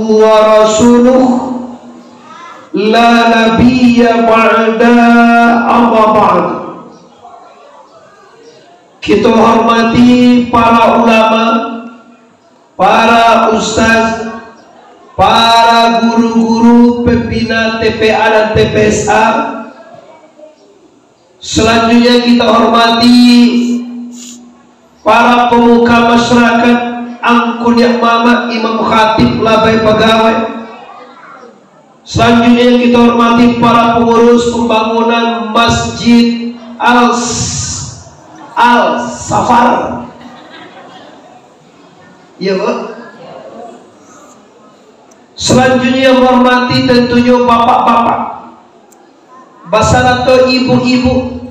wa rasuluhu la nabiyya ba'da amma ba'd. Kita hormati para ulama, para ustaz, para guru-guru pembina TPA dan TPSA. Selanjutnya kita hormati para pemuka masyarakat, angkun yang mama, imam khatib, labai pegawai. Selanjutnya kita hormati para pengurus pembangunan Masjid Al-Safar. Iya, Bu. Selanjutnya hormati tentunya bapak-bapak, basanato ibu-ibu,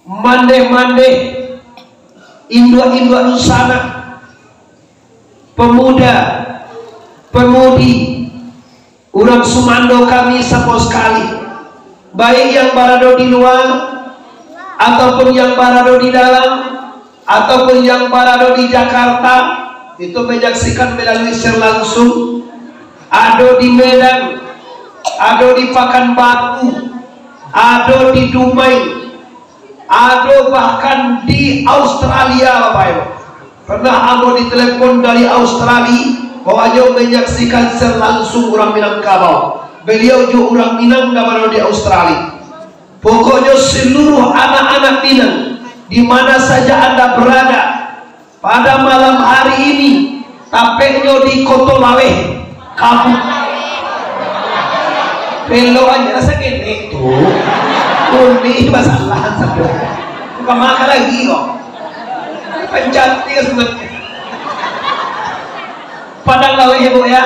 mande-mande, indua-indua nusana, pemuda, pemudi, urang sumando kami sama sekali, baik yang barado di luar ataupun yang barado di dalam ataupun yang barado di Jakarta, itu menyaksikan melalui share langsung. Ada di Medan, ada di Pekanbaru, ada di Dumai, ada bahkan di Australia, Bapak Ibu. Pernah aku ditelepon dari Australia bahwa menyaksikan share langsung orang Minangkabau. Beliau juga orang Minang dan di Australia. Pokoknya seluruh anak-anak Minang, di mana saja Anda berada pada malam hari ini, tapeknya di Kotolawe, kamu pelo aja rasa gini tuh, ini masalah satu, bukan makan lagi kok, pencantik sebenarnya. Padang Lawe Ibu ya,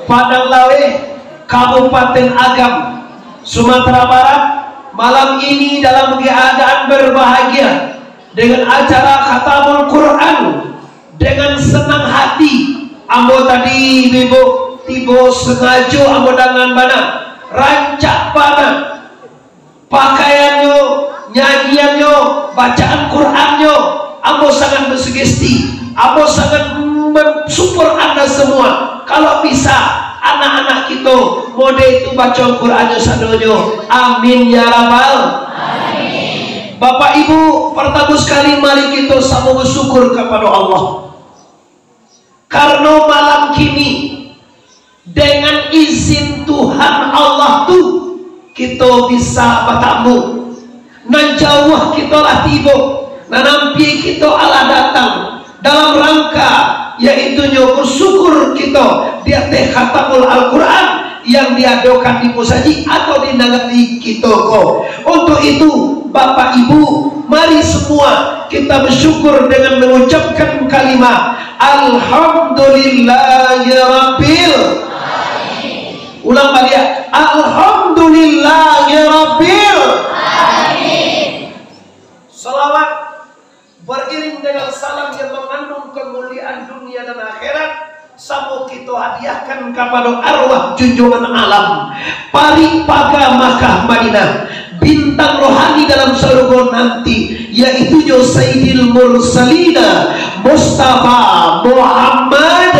Padang Lawe, Kabupaten Agam, Sumatera Barat. Malam ini dalam keadaan berbahagia dengan acara khatamul Quran, dengan senang hati. Ambo tadi Ibu tibo sengaja ambo dengan mana rancak bana pakaiannya, nyanyiannya, bacaan Qurannya. Ambo sangat bersugesti, ambo sangat mensupport Anda semua. Kalau bisa anak-anak kita mode itu baca Qurannya sadonyo. Amin ya rabbal alamin. Bapak Ibu, pertama sekali mari kita sama bersyukur kepada Allah, karena malam kini dengan izin Tuhan Allah tuh kita bisa bertamu. Nan jauh kita lah tiba, nan nampi kita Allah datang dalam rangka yaitu bersyukur kita di atas khatamul Al-Quran yang diadakan di Musaji atau di negeri kita kok. Untuk itu Bapak Ibu, mari semua kita bersyukur dengan mengucapkan kalimat Alhamdulillahirabbil alamin. Ulang balik, Alhamdulillahirabbil alamin. Salawat beriring dengan salam yang mengandung kemuliaan dunia dan akhirat, sama kita hadiahkan kepada arwah junjungan alam Paripaga Makkah Madinah, bintang rohani dalam surga nanti, yaitu Sayyidil Mursalina Mustafa Muhammad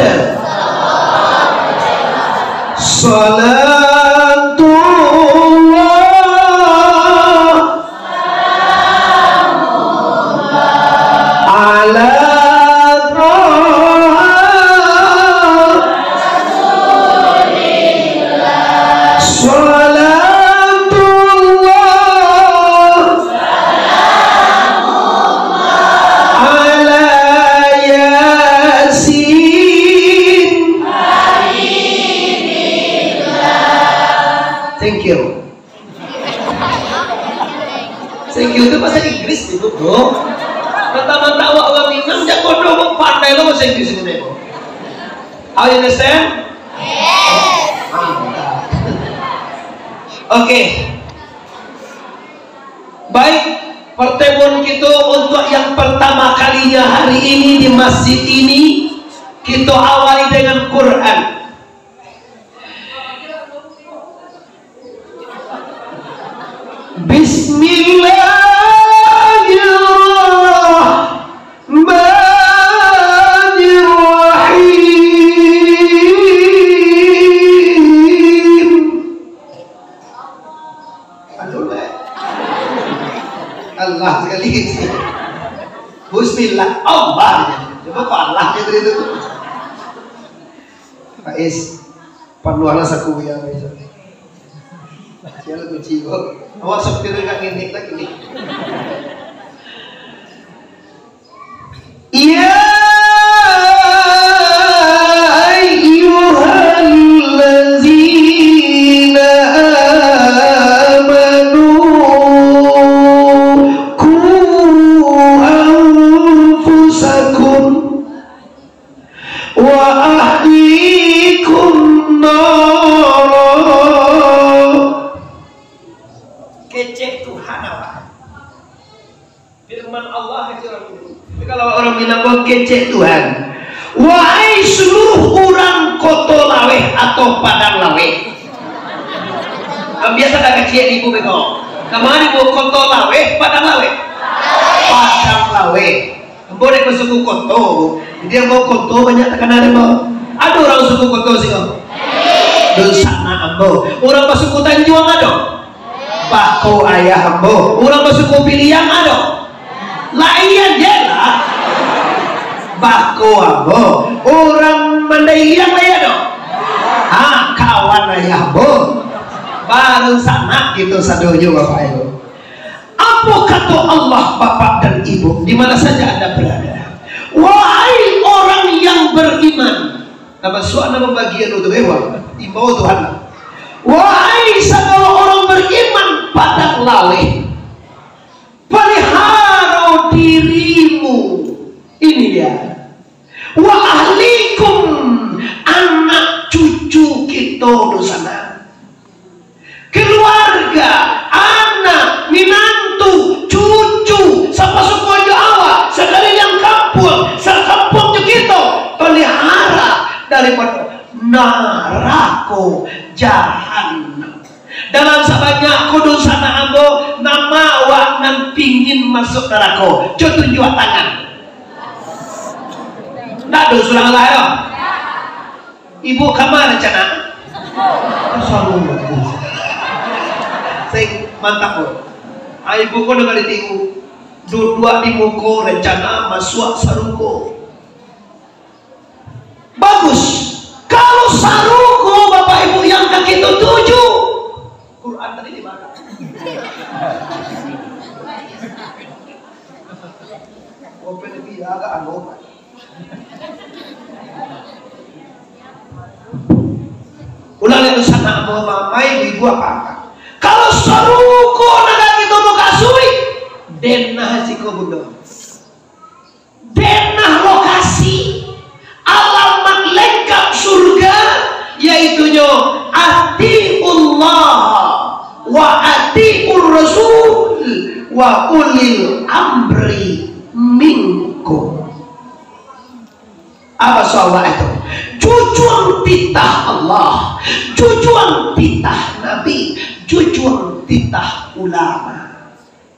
itu bahasa Inggris itu, Bro. Mata-mata awak orang Minang jago dong pandai lo bahasa Inggris ini, Bro. How you understand? Yes. Mantap. Oke. Baik, pertemuan kita untuk yang pertama kalinya hari ini di masjid ini, kita awali dengan Quran. Bismillahirrahmanirrahim. Aduh lah. Allah sekali sih. Bismillah Allah. Coba kok Allah gitu itu. Pak Is, panuala saku ya bisa. Siapa kunci kok? Awak seperti nggak ngintik lagi nih. Ya ayyuhallazina amanu qu anfusakum wa ahlikum nar. Kecek Tuhan Allah. Firman Allah kecek orang itu. Kalau orang bilang kok kecek Tuhan, wahai seluruh orang koto laweh atau padang laweh. Biasa dah kecek ibu beko. Kemana ibu koto laweh, padang laweh? Padang laweh. Boleh ke suku koto. Dia mau koto banyak tekan ada mau. Ada orang suku koto sih kok. Dosana ambo. Orang suku Tanjuang ada. Bako ayah ambo. Orang suku Piliang ada. Layan jelah bako ambo. Orang Mandailing lah ya dong. Kawan ayah ambo. Baru sana gitu sadoyo bapak ibu. Apa kata Allah bapak dan ibu di mana saja anda berada? Wahai orang yang beriman. Nama suara nama bagian untuk ewa. Imbau Tuhan. Wahai segala orang beriman pada laleh. Pelihara dirimu. Ini dia. Wa ahlikum, anak cucu kita di sana. Keluarga, anak, minantu, cucu, siapa semua Jawa, sekali yang kampung, sekampung kita pelihara daripada neraka jahanam. Dalam sebanyak kudus sana ambo nama wak nan pingin masuk neraka. Coba tunjuk tangan. Nggak ada sulang lain. Ibu kamar rencana. Saya mantap kok. Ibu kau dengar ditinggu. Dua di muka rencana masuk saruko. Bagus. Kalau saruko bapak ibu yang kaki itu 7. Quran tadi di mana? Open lebih agak anu. Ulang itu sana mau mamai ibu apa? Kalau saruko naga kita mau kasui, denah siko bunda. Denah lokasi alamat lengkap surga yaitunya atiullah wa atiur rasul wa ulil amri minkum. Apa soal itu? Tujuan titah Allah, tujuan titah Nabi, tujuan titah ulama,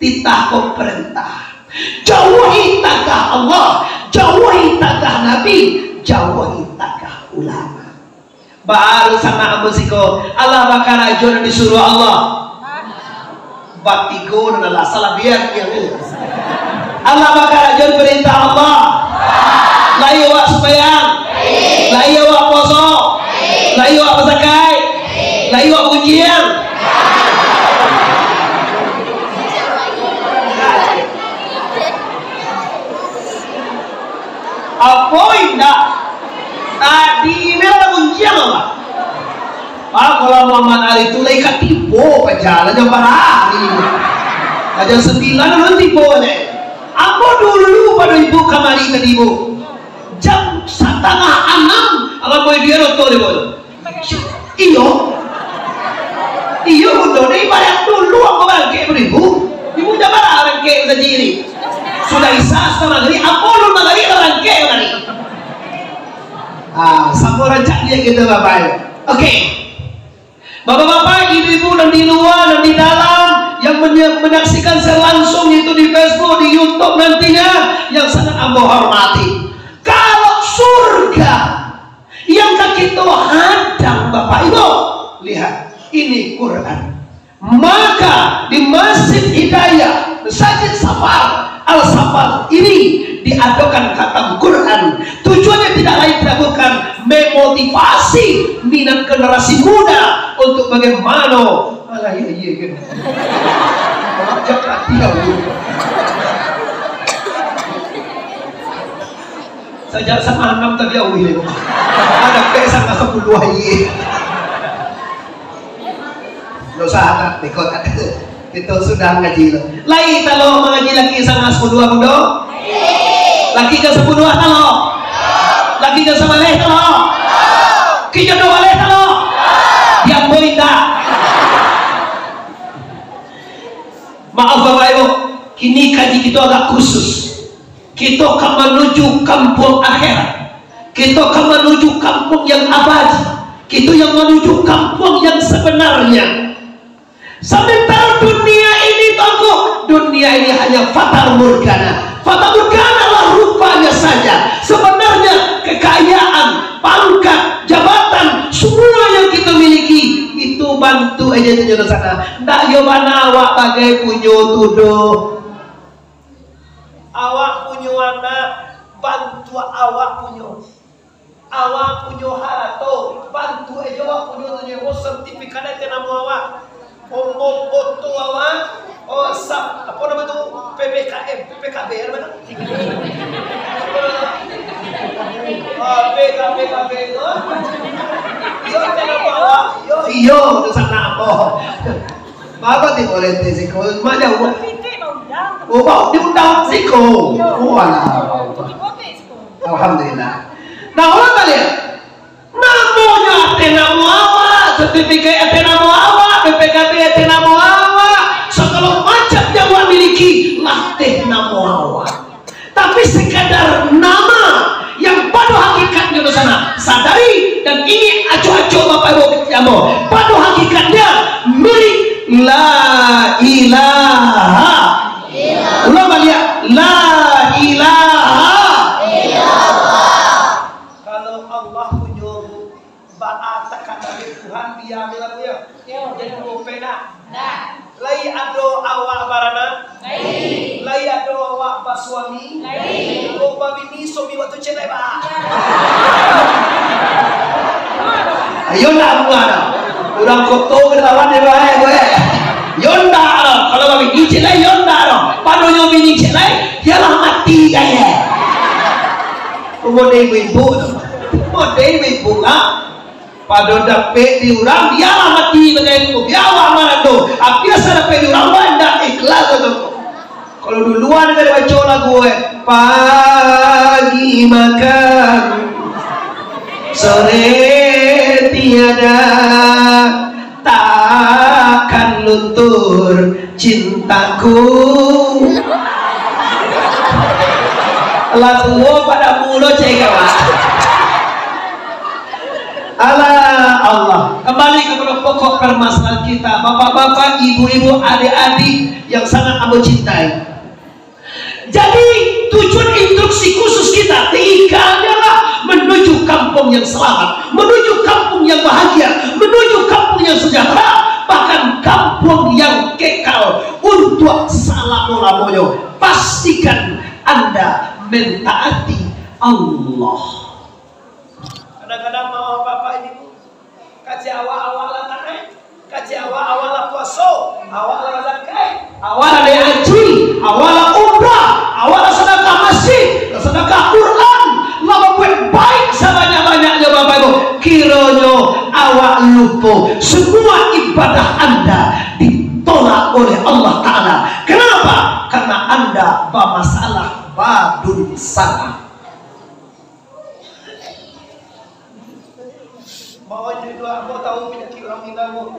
titah pemerintah. Jauhi tagah Allah, jauhi tagah Nabi, jauhi tagah ulama. Baru sama musiko Allah bakal ajar disuruh Allah. Batigo adalah salah biar yang ini. Allah bakal ajar perintah Allah. Layu wak sembahyang, layu wak poso, layu wak zakat, layu wak ujian. Apa indah? Tadi memang ujian Allah. Kalau Muhammad Ali itu lagi tipu pacaran yang parah ini. Ada 9 orang tipu nih. Apa dulu pada ibu kamari tadi ibu? Jam 5:30 kalau boy dia roto deh boy. Iyo udah nih banyak dulu aku bangke beribu. Ibu jangan orang ke sendiri. Sudah isa sama lagi. Apa lu lagi orang ke lagi? Sama rancak dia gitu bapak. Oke. Bapak-bapak, ibu-ibu dan di luar dan di dalam yang menyaksikan secara langsung itu di Facebook, di YouTube nantinya yang sangat ambo hormati. Kalau surga yang kaki itu hadang bapak ibu, lihat ini Quran. Maka di Masjid Hidayah Masjid Safar Al-Safar ini diadakan khatam Quran. Tujuannya tidak lain tidak bukan memotivasi minat generasi muda untuk bagaimana sejak sama enam tadi awil ada pesan ke 10 hari dosa anak ikut itu sudah ngaji lain kalau mengaji lagi sama 10 muda lagi ke 10 kalau lagi ke sama leh kalau kita doa leh kalau yang boleh tak maaf Bapak Ibu, kini kaji kita agak khusus. Kita akan menuju kampung akhirat. Kita akan menuju kampung yang abadi. Kita yang menuju kampung yang sebenarnya. Sementara dunia ini tunggu, dunia ini hanya fata morgana. Fata morgana lah rupanya saja. Sebenarnya kekayaan, pangkat, jabatan, semua yang kita miliki itu bantu aja di sana. Ndak yo mana awak bagai punya tuduh. Awak punya anak, bantu awak punya harta, bantu aja awak punya tujuh sertifikat itu nama awak, foto awak, apa nama itu PPKM, PPKB apa nama? PKB itu, yo nama awak, yo itu sana apa? Apa ti boleh sih kau mana awak? Oh, diundang siko. Alhamdulillah. Nah, orang kalian, namanya tenamu awak, sertifikat tenamu awak, BPKB tenamu awak, segala macam yang awak miliki, lah tenamu awak. Tapi sekadar nama yang pada hakikatnya di sana sadari dan ini acu-acu Bapak Ibu kamu, pada hakikatnya milik la ilaha Allah balik la ilaha illallah. Kalau Allah punya bahasa kata Tuhan dia bilang dia jadi pena lai ado awak barana lai ado awak basuami lo babini sobi waktu cerai ba ayo nak buat orang kotor lawan dia baik gue yonda kalau kami dicelai yonda padonya bini celai ialah mati gaya model ibu lah pado dapet di orang dialah mati bagai itu biawa marado biasa dapet di orang wanda ikhlas itu kalau duluan dari baca lagu pagi makan sore tiada takkan luntur cintaku lagu pada mulut cekawa Allah kembali kepada pokok permasalahan kita bapak-bapak, ibu-ibu, adik-adik yang sangat aku cintai. Jadi tujuan instruksi khusus kita tiga adalah menuju kampung yang selamat, menuju kampung yang bahagia, menuju kampung yang sejahtera, bahkan kampung yang kekal untuk selama-lamanya. Pastikan Anda mentaati Allah. Kadang-kadang mau bapak ibu kaji awal-awal lah taat, kaji awal-awal lah puasa, awal lah zakat, awal lah haji, awal lah umrah, awal lah sedekah masjid, sedekah Quran, lah membuat baik sebanyak-banyaknya bapak ibu. Kiranya awak lupa semua ibadah Anda ditolak oleh Allah Ta'ala. Kenapa? Karena Anda bermasalah badun salah. Bahwa itu aku tahu penyakit orang Minang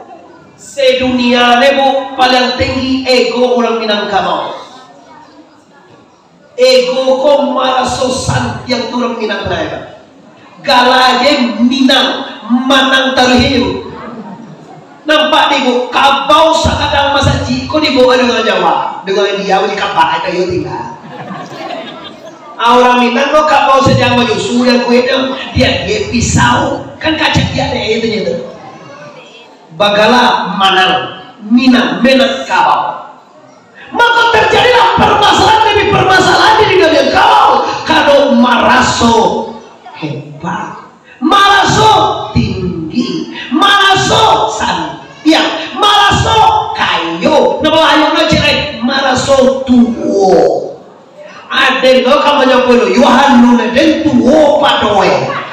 sedunia lebo paling tinggi ego orang Minangkabau. Ego ko marasosan yang orang Minang raya. Galage Minang manang taruhiu. Nampak ibu kabau sakadang masa jiko dibawa dengan Jawa dengan dia di kapal itu yo tinggal. Orang Minang lo kabau sedang menyusu yang kuenya dia pisau kan kaca dia ada itu. Bagala manal menak kau. Maka terjadilah permasalahan demi permasalahan di dunia kau. Kalau maraso hebat, maraso tinggi, maraso santiang, maraso kayu, nama ayunan cerai, maraso tuwo. Ada kau kamu nyampulo, Yohan nune den tuwo padoe.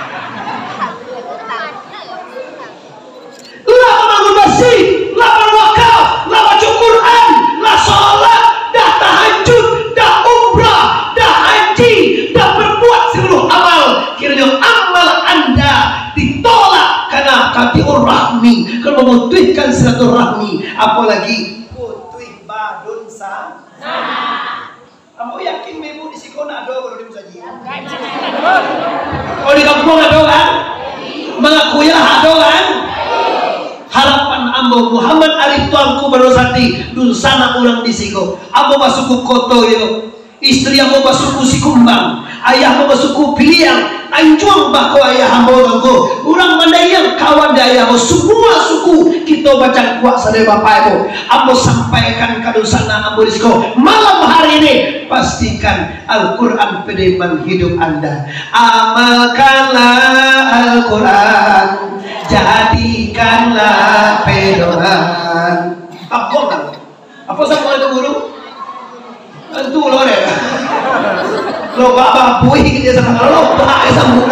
Lah bangun masjid, lah berwakaf, lah baca Quran, lah sholat, dah tahajud, dah umrah, dah haji, dah berbuat seluruh amal. Kiranya amal anda ditolak karena katiur rahmi, kalau memutuskan silaturahmi, apalagi putus badun sa. Kamu yakin ibu di Sikona ada kalau di Musaji? Oh di kampung ada kan? Mengakuilah ada kan? Harapan ambo Muhammad Arif tuanku berosati dun sana orang di Siko. Ambo masuku koto yo. Istri ambo masuku Sikumbang. Ayah ambo masuku Piliang. Anjuang bako ayah ambo tangko. Orang Mandaiang kawan daya ambo semua suku kita baca kuat sadaya bapak ibu. Ambo sampaikan kadun sana ambo di Siko. Malam hari ini pastikan Al-Quran pedoman hidup anda. Amalkanlah Al-Quran, jadikanlah pedoman. Apa sama itu guru? Tentu loh deh. Lo bapak bui kita sama lo bapak sama.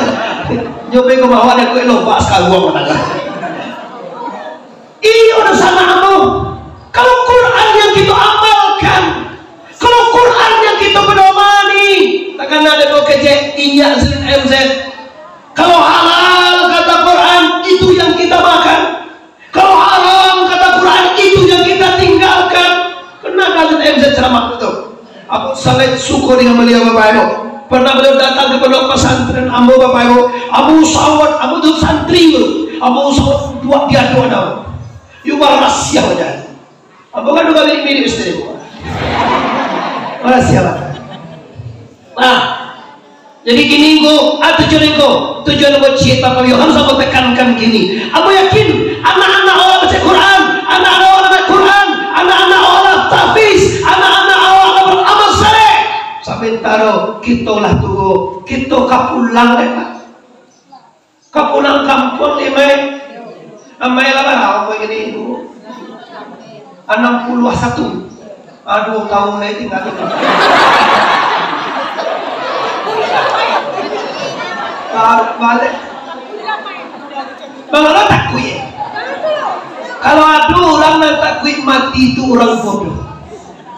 Nyoba ke bawah ada kue lo bapak sekali gua mana? Ini udah sama kamu. Kalau Quran yang kita amalkan, kalau Quran yang kita pedomani, takkan ada kau kejek inyak MZ. Kalau halal kata Quran itu yang kita makan. Kalau haram kata Quran itu yang kita tinggalkan. Pernah kalian MZ ceramah itu? Aku sangat syukur dengan beliau Bapak Ibu. Pernah beliau datang ke pondok pesantren Ambo Bapak Ibu. Abu Sawat, Abu itu santri itu. Abu Sawat dua dia dua tahun. Yubar rahasia aja. Abu kan juga milik istri. Rahasia lah. Nah. Jadi gini go, tujuan go cita Pak Yohan sama tekankan gini. Aku yakin anak-anak orang baca Quran, anak-anak orang baca Quran, anak-anak orang tahfiz, anak-anak orang beramal saleh. Sampai taro kita lah tuh, kita kapulang deh Pak. Kapulang kampung ni mai, amai lah apa gini itu? 61. Aduh tahun lagi tinggal. Balik. Bagaimana takui? Kalau ada orang yang takui mati itu orang bodoh.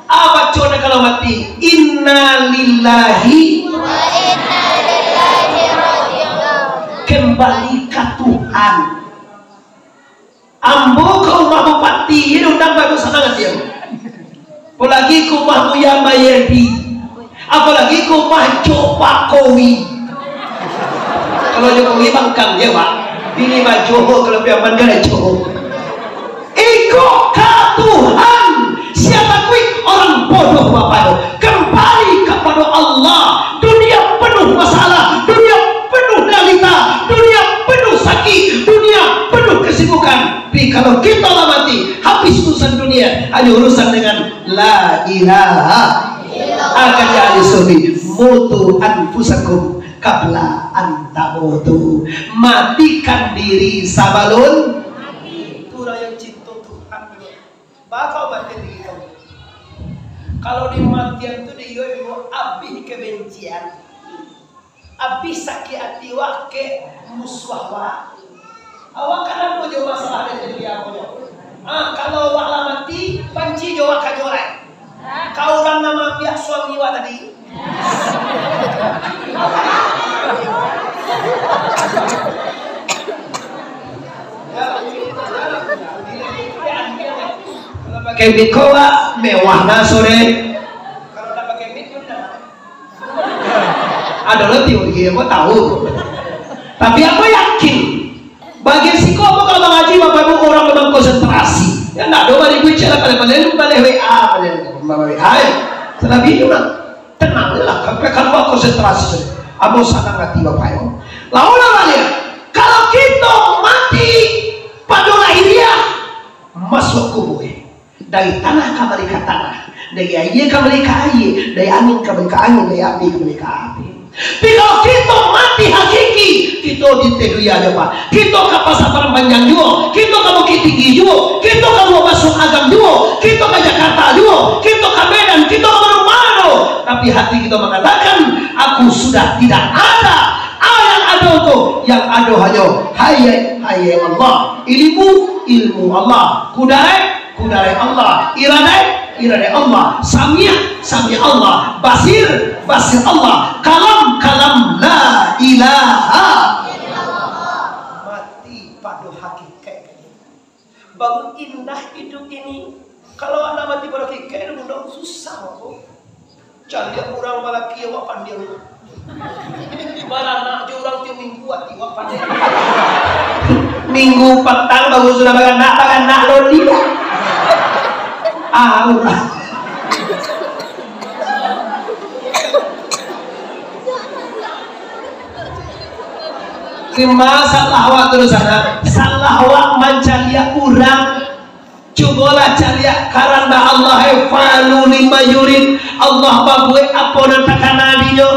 Apa contohnya kalau mati? Inna lillahi wa inna ilaihi raji'un. Kembali ke Tuhan. Ambo kau mau mati, ini undang bagus senang dia. Apalagi kau mau yang Mayedi, apalagi kau mau coba Kowi. Kalau Jokowi bangkang dia Pak, ini Pak Joho kalau dia bandara Joho. Iko ke Tuhan. Siapa kui orang bodoh Bapak? Kembali kepada Allah. Dunia penuh masalah, dunia penuh realita, dunia penuh sakit, dunia penuh kesibukan. Tapi kalau kita mati, habis urusan dunia, hanya urusan dengan la ilaha akan jadi suami mutu anfusakum kabla antamutu, matikan diri sabalun mati. Itulah yang cinta Tuhan. Bakal mati diri kamu. Kalau di matian itu dia itu abis kebencian, abis sakit hati wake muswahwa. Awak kan mau jawab masalah dari dia punya. Kalau awak lah mati, panci jawab kajorai. Kau orang nama pihak suami awak tadi. Kalau pakai bikola mewah na sore. Kalau tak pakai bikola ada lebih aku tahu. Tapi aku yakin bagi siko apa kalau mengaji Bapak Ibu orang memang konsentrasi. Ya enggak ada balik gue cara paling balik WA ya. Selebih itu tenanglah, kalau konsentrasi. Abo sana ngati Bapak Ibu. Lalu namanya, kalau kita mati pada lahiriah masuk kubur. dari tanah kembali ke tanah, dari air kembali ke air, dari angin kembali ke angin, dari api kembali ke api. Tapi kalau kita mati hakiki, kita diteduh aja Pak. Kita ke pasar panjang juga, kita ke Bukit Tinggi juga, kita ke Masuk Agam juga, kita ke Jakarta juga, kita ke Medan, kita ke mana-mana. Tapi hati kita mengatakan, aku sudah tidak ada. Yang ada itu, yang ada hanya hayya Allah. Ilmu Allah. Kudare Allah. Iradah Allah. Sami Allah. Basir Allah. Kalam la ilaha illallah. Mati pada hakikat. Baru indah hidup ini. Kalau anda mati pada hakikat itu udah susah kok. Cari orang malah kia wapan dia. Malah nak orang dia minggu hati wapan dia. Minggu petang baru sudah bagan nak lodi. Allah. Terima salah awak terus sana. Salah awak mancalia kurang. Cobalah calia karena Allah falu lima yurid. Allah babue apa nan takana dinyo.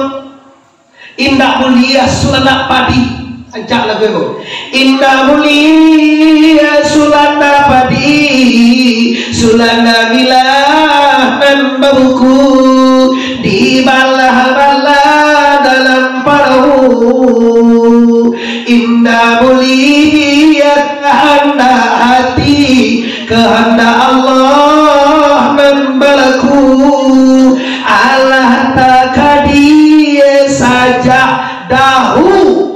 Indah mulia sulana padi. Ajak lagu itu. Indah mulia sulana padi, sulana milah dan bauku dibalah-balah dalam perahu. Indah mulia kehendak hati, kehendak Allah dan berlaku. Allah tak dia saja dahulu.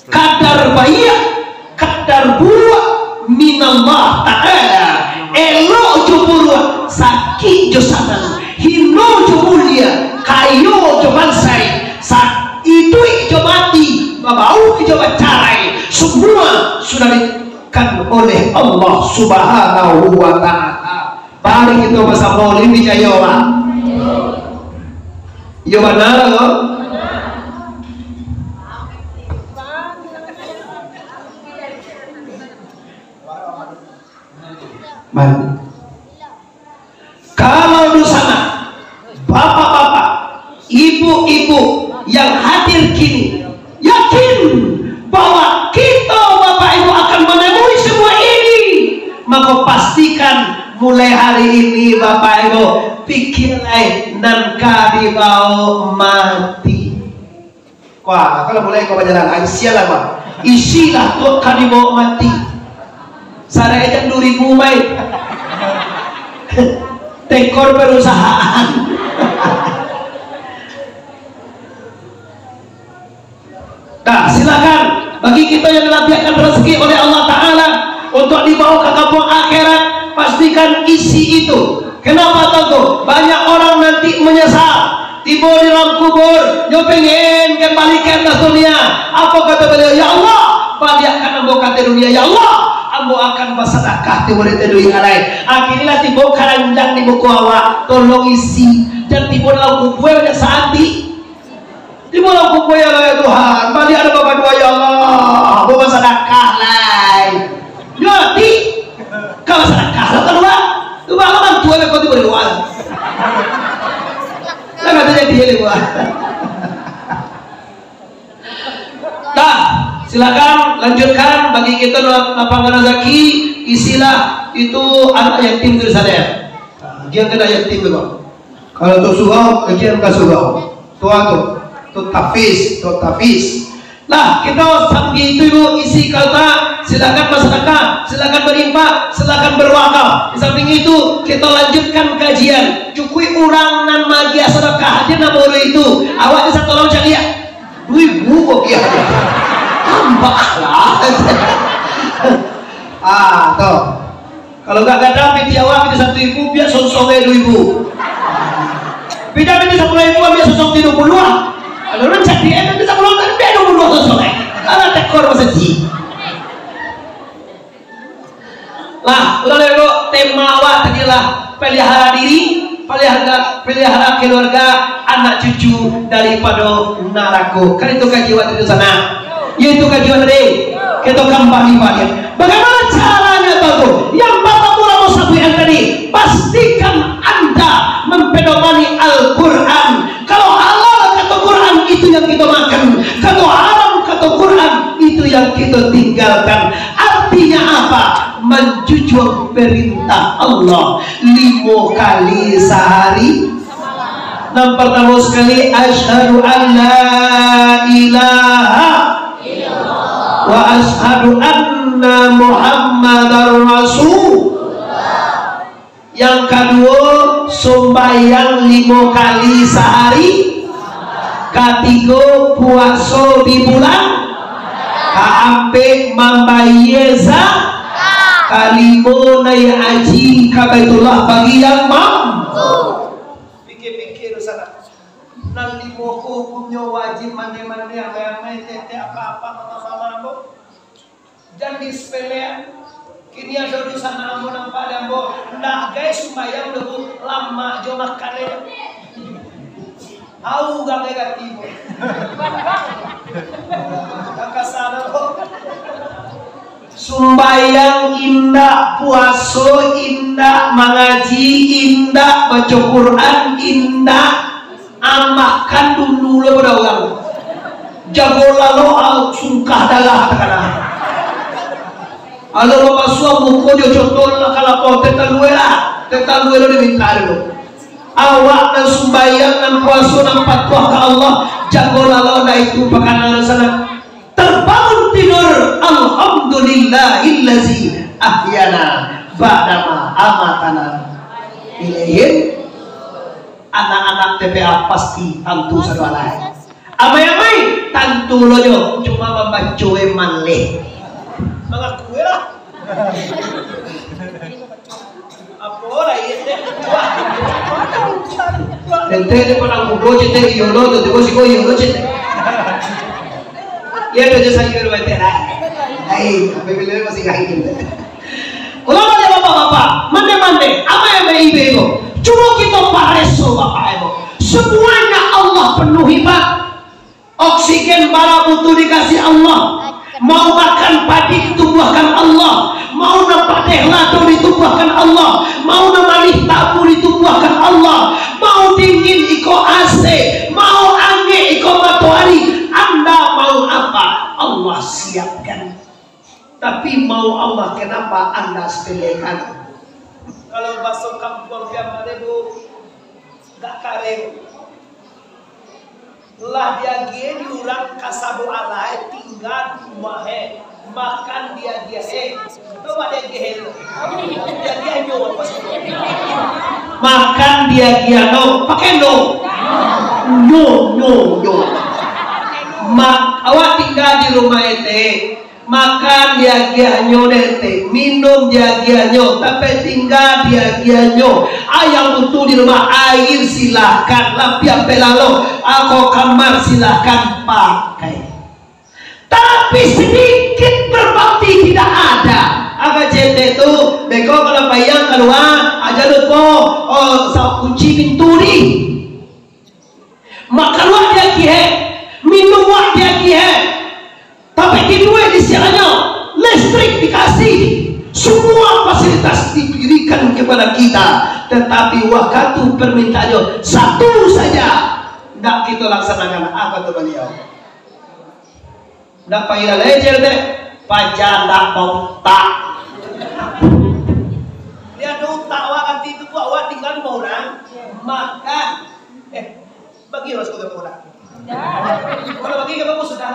Kadar bayar, kadar buah minallah ta'ala. Elok jo buruah, sakit jo sadar, hino jo mulia, kayo jo bansai, itu jo mati, babau jo bacarai. Semua sudah ditentukan oleh Allah Subhanahu wa ta'ala. Mari kita masa maulid di Jawa. Yo benar loh. Mari. Kalau di sana bapak-bapak, ibu-ibu yang hadir kini yakin bahwa kita bapak ibu akan menemui semua ini, maka pastikan mulai hari ini bapak ibu pikirlah nan kadi bau mati. Wah, kalau mulai kau berjalan isilah Pak, isilah tuh kadi bau mati. Saya aja 2000 main tekor perusahaan. Nah silakan bagi kita yang dilantikan rezeki oleh Allah Ta'ala untuk dibawa ke kampung akhirat, pastikan isi itu. Kenapa tahu? Banyak orang nanti menyesal tiba di dalam kubur, dia pengen kembalikan ke dunia. Apa kata beliau? Ya Allah, baliakan ambo kata dunia. Ya Allah, ambo akan bersedekah di murid duit alai. Akhirnya tiba keranjang di buku awak, tolong isi dan tiba dalam kubur yang santi. Tiba dalam kubur ya Tuhan, balik ada bapak dua ya Allah, ambo bersedekah lai. Jadi kalau sedekah lo kedua, tu bapak kan tua kau tiba di luar. Lah katanya dia le gua. Dah, silakan lanjutkan bagi kita lapangan rezeki, isilah itu anak yatim di sana. Dia kena yatim juga. Kalau tu surau, dia enggak surau. Tu tafis. Nah, kita sambil itu ibu isi kata silakan bersedekah, silakan berinfak, silakan berwakaf. Di samping itu kita lanjutkan kajian. Cukui orang nan magia sedekah aja nama itu. Awak bisa tolong cari ya. 2000 kok ya. Tambah lah. Tuh. Kalau nggak ada piti awak bisa 1.000 biar sosoknya 2.000. Beda piti 10.000 biar sosok 30 lah. Kalau orang cek dia bisa keluarkan dia 20 sosoknya. Karena tekor masa ji. Lah, udah lego tema awak tadi lah pelihara diri, pelihara keluarga, anak cucu daripada narako. Kan itu kajian di sana. Yaitu kajian tadi. Kita kembali balik. Bagaimana caranya Bapak? Yang Bapak mulai mau sampaikan tadi, pastikan Anda mempedomani Al-Quran. Kalau halal kata Quran itu yang kita makan, kalau haram kata Quran itu yang kita tinggalkan. Artinya apa? Menjunjung perintah Allah 5 kali sehari. Yang pertama sekali, asyhadu an la ilaha wa asyhadu anna Muhammadar Rasulullah. Yang kedua, sembahyang 5 kali sehari. Ketiga, puasa di bulan. Keempat, membayar zakat. Kelima, naik haji ke Baitullah bagi yang mampu. Pikir-pikir sana. Nang 5 hukumnya wajib mandi-mandi ame-ame tete apa-apa mama-mama. Jangan disepelekan. Kini ada di sana ambo nang pada ambo. Ndak guys sembahyang dulu lama jo makannya. Au gak negatif. Kakak sana kok. Sumbayang indah, puasa indah, mengaji indah, baca Quran indah, amakan dulu pada orang. Jago lalu sungkah dalah tekanah. Kalau bapak suami kau contoh lah kalau kau tetalwela diminta dulu. Awak dan sumbayang dan puasa dan patuah ke Allah, jago lalu dah itu pakanan sana. Terbangun tidur, alhamdulillahillazi ahyana ba'dama amatana. Ilahin anak-anak TPA pasti tantu sadwalai. Amai-amai tantu lojo cuma membaca manleh. Mengaku lah. Apa lah ini? Ente ni pernah ngobrol cerita yolo, tu tengok sih kau yolo cerita. Ya tu je saya berbuat terai. Hai, bila masih kahit kita. Kalau ada bapak-bapak, mande-mande, apa yang baik itu? Cuma kita pareso bapak ibu. Semuanya Allah penuhi pak. Oksigen bara butuh dikasih Allah. Mau makan padi ditumbuhkan Allah. Mau nampak lado ditumbuhkan Allah. Mau namalih tabu ditumbuhkan Allah. Mau dingin iko AC. Mau angin iko matahari. Anda mau apa? Allah siapkan. Tapi mau Allah kenapa Anda sepelekan? Kalau masuk kampung yang mana bu, gak kareng. Lah dia diurang kasabu alai tinggal mahe makan dia coba dia nyo makan dia no pakai no awak tinggal di rumah ete makan dia nyo dete minum dia nyo tapi tinggal dia nyo ayam butuh di rumah air silahkan lapian pelalo aku kamar silahkan pakai tapi sedikit berbakti tidak ada agak cete itu beko kalau bayang keluar aja lupa kunci pintu ni makan wak dia kie minum wak dia kie tapi kedua disiarnya listrik dikasih semua fasilitas diberikan kepada kita tetapi waktu permintaannya satu saja tidak kita laksanakan apa tuh beliau tidak payah lecer deh pajak tak mau tak dia ada tak wakan itu awak tinggal 5 orang makan bagi harus kita orang kalau bagi ke bapak sudah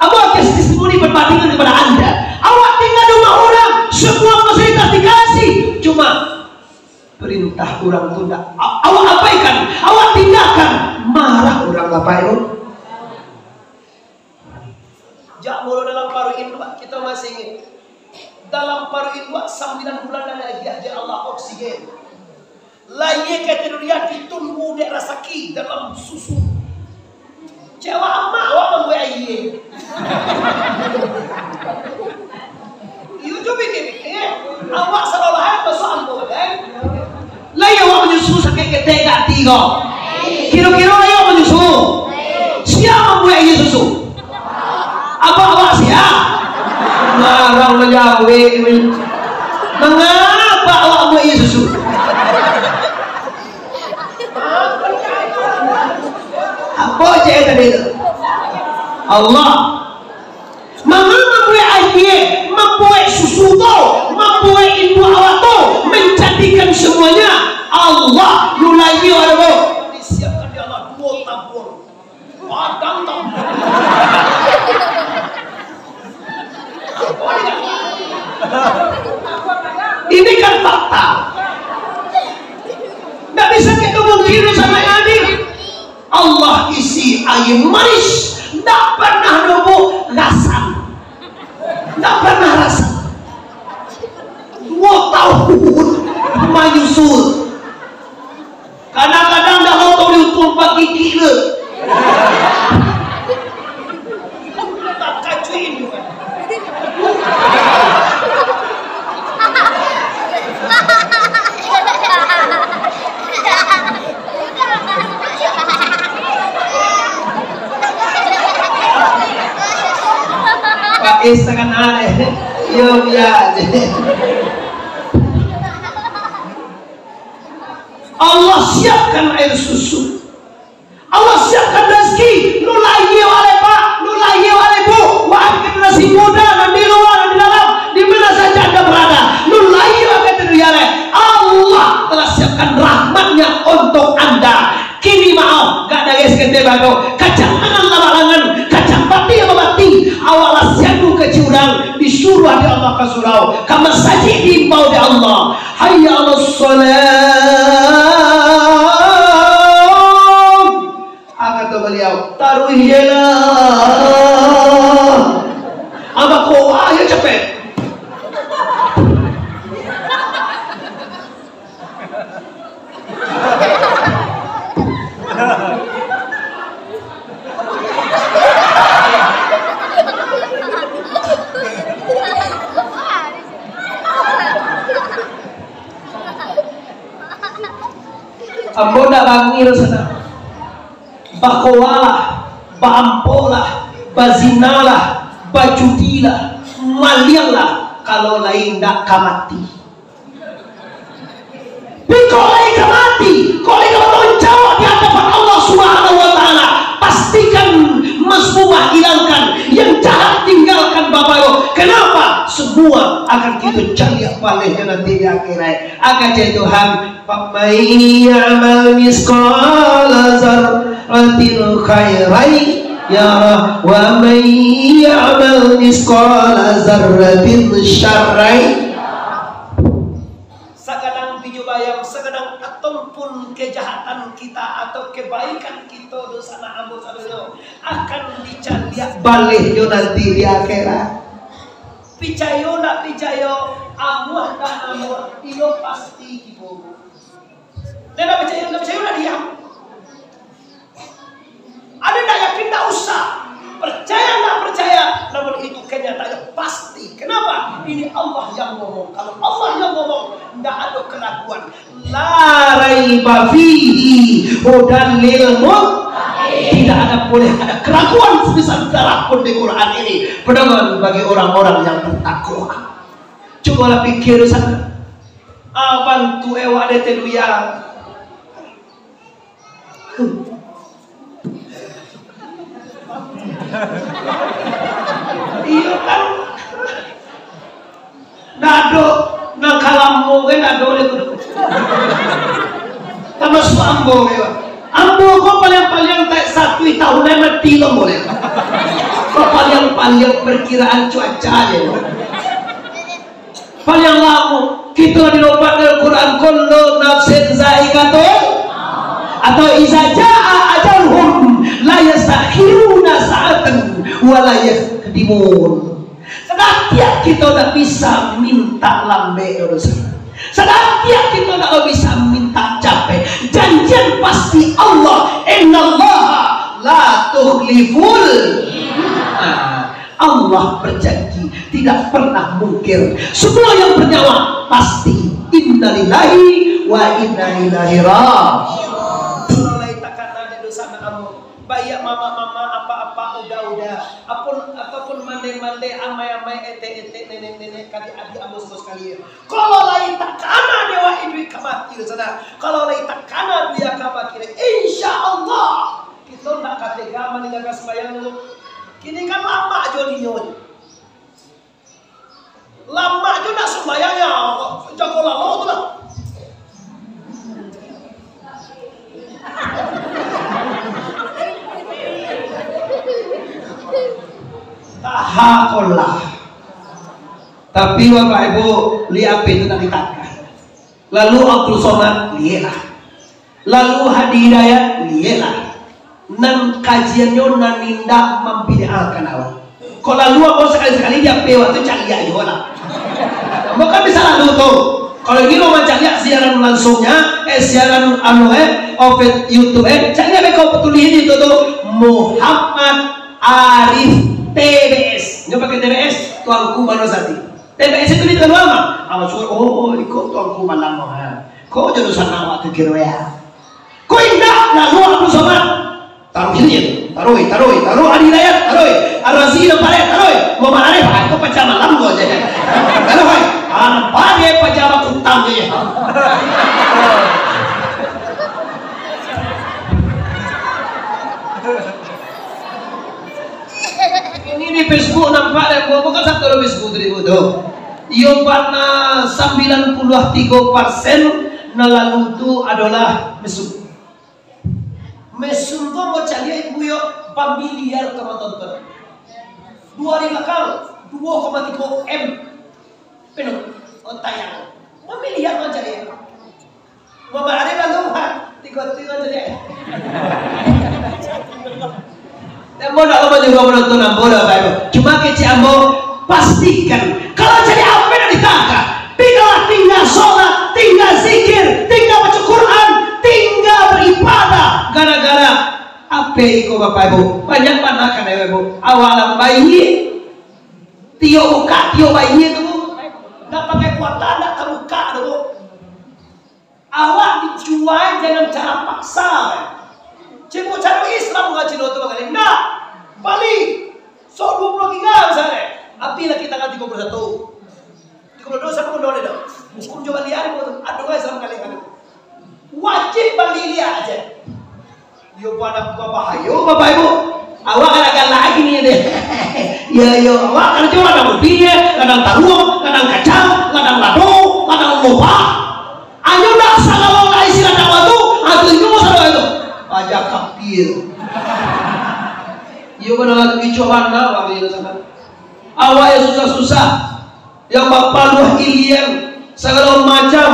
awak testimoni berbanding kepada anda awak tinggal 2 orang semua fasilitas dikasih cuma perintah orang itu tidak awak abaikan awak tinggalkan marah orang bapak itu jak mulu dalam paruh induk kita masih ingin dalam paruh induk 9 bulan lagi aja Allah oksigen layak kata dunia ditumbuh dek rasaki dalam susu cewa emak awak membuat air you coba pikir awak salah masuk ambo kan layak awak menyusu sakit ketegak 3 kira-kira layak menyusu siapa membuat air susu Apa awak siap? Marang menjawe. Mengapa awak mau susu? Apa je tadi itu? Allah. Mengapa membuat ayat, membuat susu tu, membuat ibu awak tu, menjadikan semuanya Allah. Nulayi orang disiapkan di Allah 2 tabur. Padang tabur. Ini kan fakta. Tidak bisa kita mungkiri sama ini. Allah isi air manis, tidak pernah nemu rasa, tidak pernah rasa. 2 tahun menyusul. Kadang-kadang dah tahu diukur pagi gila. Tak kacuin juga. Pakai setengah aneh. Yo ya. Allah siapkan air susu. Allah siapkan rezeki. Nulayi oleh Pak, nulayi oleh Bu. Wahai generasi muda dan di luar dan di dalam, di mana saja Anda berada, nulayi oleh terjadi. Allah telah siapkan rahmatnya untuk Anda. Kini maaf, gak ada guys kete bago. Kacang anan larangan, kacang pati yang mati. Awalah siagu ke curang, disuruh di Allah ke surau. Kama saji diimbau di Allah. Hayya ala salam. Kata beliau, taruh jelah. Apa kau ayo cepet. Ambo dah bangir sana. Bakowalah, baampolah, bazinalah, bajudilah, malianglah, kalau lain tak kamati. Kalau lain kamati, kalau lain menjawab di hadapan Allah Subhanahu Wa Taala, pastikan masbubah hilangkan, yang jahat tinggalkan bapak. Kenapa? Semua akan kita cari palingnya nanti di akhirat. Akan jadi Tuhan, "Faman ya'mal misqala dzarratin khairan yarah wa man ya'mal misqala dzarratin syarran." Sekadang pinju bayang, sekadang atom pun kejahatan kita atau kebaikan kita dosa na ambo sadoyo akan dicaliak balik yo nanti di akhirat. Picayo nak picayo, amuah dah amuah, ilo pasti kibogo. Dan nak picayo nak diam. Ada nak yakin tak usah, percaya nak percaya, namun itu kenyataannya pasti. Kenapa? Ini Allah yang ngomong. Kalau Allah yang ngomong, tidak ada keraguan. La raiba fihi hudan lil muttaqin. Tidak ada boleh ada keraguan sebesar darah pun di Quran ini. Pedoman bagi orang-orang yang bertakwa. Cobalah pikir sana. Abang tu ewa de teluya. Iya kan. Nado nang kalammu kan nado le kudu. Tamas ambo ya. Ambo ko paling tak 1 tahun mati lo boleh. Ko paling perkiraan cuaca ya. Paling lama kita dilobat dalam Quran kullu nafsin za'iqatul atau iza jaa ajalhum la yastakhiruna sa'atan wa la yaqdimun. Setiap kita tak bisa minta lambe dosa. Setiap kita tak bisa minta capek. Janjian pasti Allah. Innallaha la tukhliful. Allah berjanji tidak pernah mungkir. Semua yang bernyawa pasti. Innalillahi wa inna ilaihi raji'un. bayak mama-mama apa-apa udah apapun mande-mande amai-amai ete-ete nenek-nenek kali adik amos-amos kalian. Kalau lai takana dewa idui kamati sana. Kalau lai takana dia kamati, insyaallah kita nak katega meninggalkan sembahyang dulu. Kini kan lama jodinya. Lama juga nak sembahyangnya. Jago lama tu lah. Tahakullah. Tapi Bapak Ibu lihat itu tak dikatakan. Lalu Abdul Somad lihatlah. Lalu Hadidayat lihatlah. Nan kajiannya nan nindak membidakan awak. Kalau lalu aku sekali-sekali dia pewa tu cari aja lah. Bukan bisa lalu tu. Kalau ini mau cari siaran langsungnya, siaran YouTube, cari apa kau betul ini tu Muhammad Arif TBS. Nggak pakai TBS, Tuanku Manusati. TBS itu di Tuan Lama. Awak suruh, ikut Tuanku Manusati. Kau jodoh sana awak tu kira ya. Kau indah lalu aku sama. Taruh sini, taruh Hadidayat, taruh Ar-Razi dan Paret, taruh mau mana deh, aku pajama malam gua aja. Taruh, apa dia pajama kutang aja. Ini di Facebook nampak deh, gua bukan satu lo Facebook tadi gua tuh. Iyo pada 93% nalalu itu adalah mesum. Mesum tu mau cari ibu yo miliar teman-teman. 2 belakang 2,3 M penuh tayang. Miliar mau cari. Mama ada lalu tiga jadi. Ambo nak lama juga menonton Ambo dah Bapak. Cuma kecil Ambo pastikan kalau jadi apa yang ditangkap, tinggal sholat, tinggal zikir, tinggal baca Quran, tinggal beribadah. Gara-gara apa itu Bapak Ibu? Banyak panakan ya Ibu. Awalan bayi, tio bayi itu nggak pakai kuatan, nggak terbuka itu. Awak dijual dengan cara paksa. Cuma cara Islam nggak cino tuh makanya. Nah, balik. So 23 misalnya. Apilah kita kan 31. 32 siapa pun boleh dong. Hukum coba lihat itu. Aduh Islam kali-kali. Wajib balik lihat aja. Yo pada bahaya Bapak Ibu. Awak agak lagi nih deh. Yo awak kan cuma ada mobilnya, kadang taruh, kadang kacang, kadang lado, kadang lupa. Ayo dah salah lah istilah dakwah tu. Atau itu masalah itu. Pajak kafir. Yo benar dicoba nak bagi sana. Awak yang susah-susah, yang bapak luah ilian, segala macam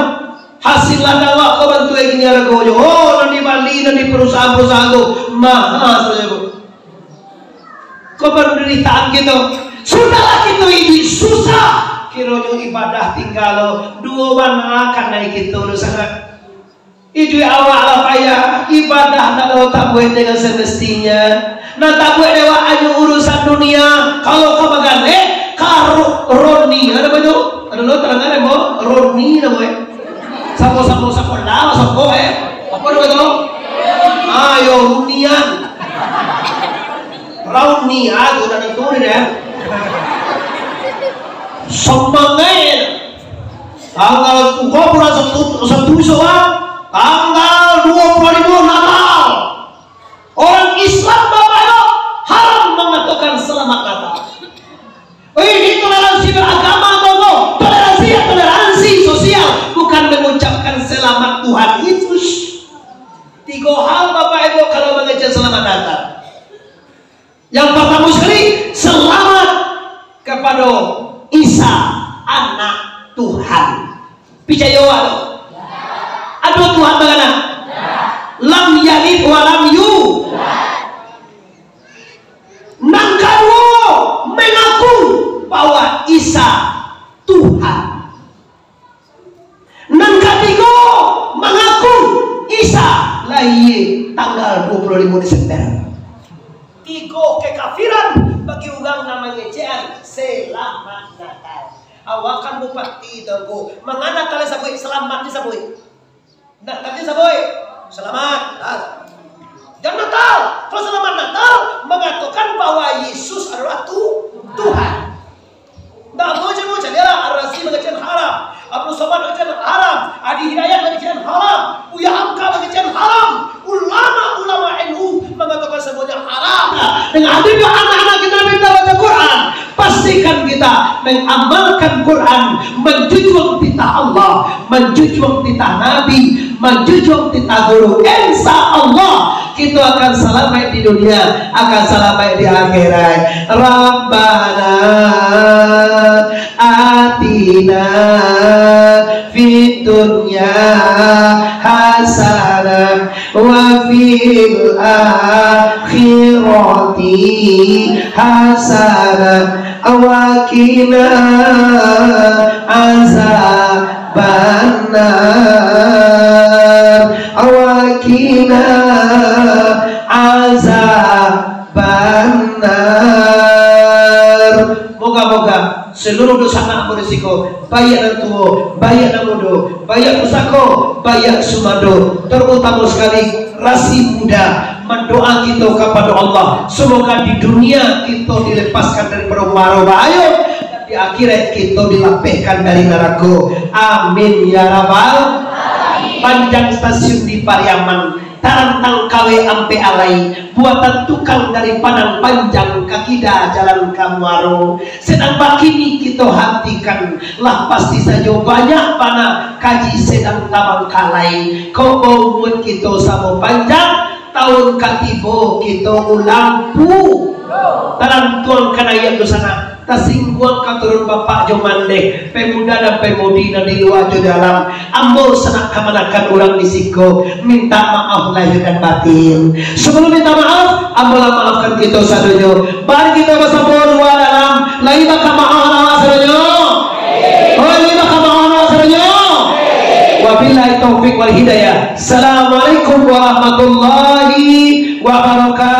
hasil ladang kau bantu lagi ni ada kau. Oh nanti Bali nanti perusahaan-perusahaan tu mahal saja bu. Kau penderitaan gitu. Sudahlah kita ini susah. Kiranya ibadah tinggal 2 mana akan naik itu sangat. Itu awak lah payah ibadah nak tak boleh dengan semestinya. Nah tak boleh dewa aja urusan dunia. Kalau kau bagane karo Roni ada apa itu? Ada lo terangan ya bo? Roni namanya. Sapo lah, sapo apa nama itu? Ayo Runian. Rauni aku dan itu deh. Semangat. Tanggal kau pura satu soal. Tanggal 25 Natal. Orang Islam Bapak Ibu haram mengatakan selamat Natal. Ini toleransi beragama atau toleransi sosial, bukan mengucapkan selamat Tuhan itu. 3 hal Bapak Ibu kalau mengucapkan selamat Natal. Yang pertama sekali selamat kepada Isa anak Tuhan. Percaya wae. Aduh Tuhan bagaimana? Lam yalid wa lam yulad. Nang kedua mengaku bahwa Isa Tuhan. Nang ketiga mengaku Isa lahir tanggal 25 Desember. 3 kekafiran bagi orang namanya Cian selamat Natal. Awakan bupati tanggo mangana kali saboy selamat ni saboy. Nah tadi saboy selamat. Dan Natal, kalau selamat Natal mengatakan bahwa Yesus adalah Tuhan. Nah, bocah-bocah dia lah Ar-Razi mengajian haram, Abdul Somad mengajian haram, Adi Hidayat mengajian haram, Uya Hamka mengajian haram, ulama NU mengatakan semuanya haram. Dengan adanya anak-anak kita minta baca Quran, pastikan kita mengamalkan Quran, menjunjung titah Allah, menjunjung titah Nabi, menjunjung titah guru. Insya Allah kita akan selamat di dunia, akan selamat di akhirat. Rabbana atina fid dunya hasanah wa fil akhirati hasanah wa qina azabannar wa qina azabannar. Moga-moga seluruh dosa anak berisiko, bayak dan tua, bayak dan muda, bayak pusako, bayak sumado, terutama sekali rasi muda, mendoa kita kepada Allah semoga di dunia kita dilepaskan dari perumah bahaya, dan di akhirat kita dilapehkan dari neraka. Amin ya rabbal alamin. Panjang stasiun di Pariaman, tarantang kawe ampe alai, buatan tukang dari Padang Panjang kakida jalan Kamwaro. Sedang bakini kita hatikan lah pasti saja banyak pana kaji sedang tabang kalai. Kau buat kita sama panjang tahun katibo kita ulampu. Tarang tuang kanaya tu sana. Tasingguang katurun bapak jomandek, pemuda dan pemudi di luar jo dalam, ambo senak kemanakan orang disiko, minta maaf lahir dan batin. Sebelum minta maaf, ambo lah maafkan kita sadonya. Mari kita bersama dua dalam, lain bakal maaf sadonya. Oh, lain bakal maaf sadonya. Wabillahi taufik wal hidayah. Assalamualaikum warahmatullahi wabarakatuh.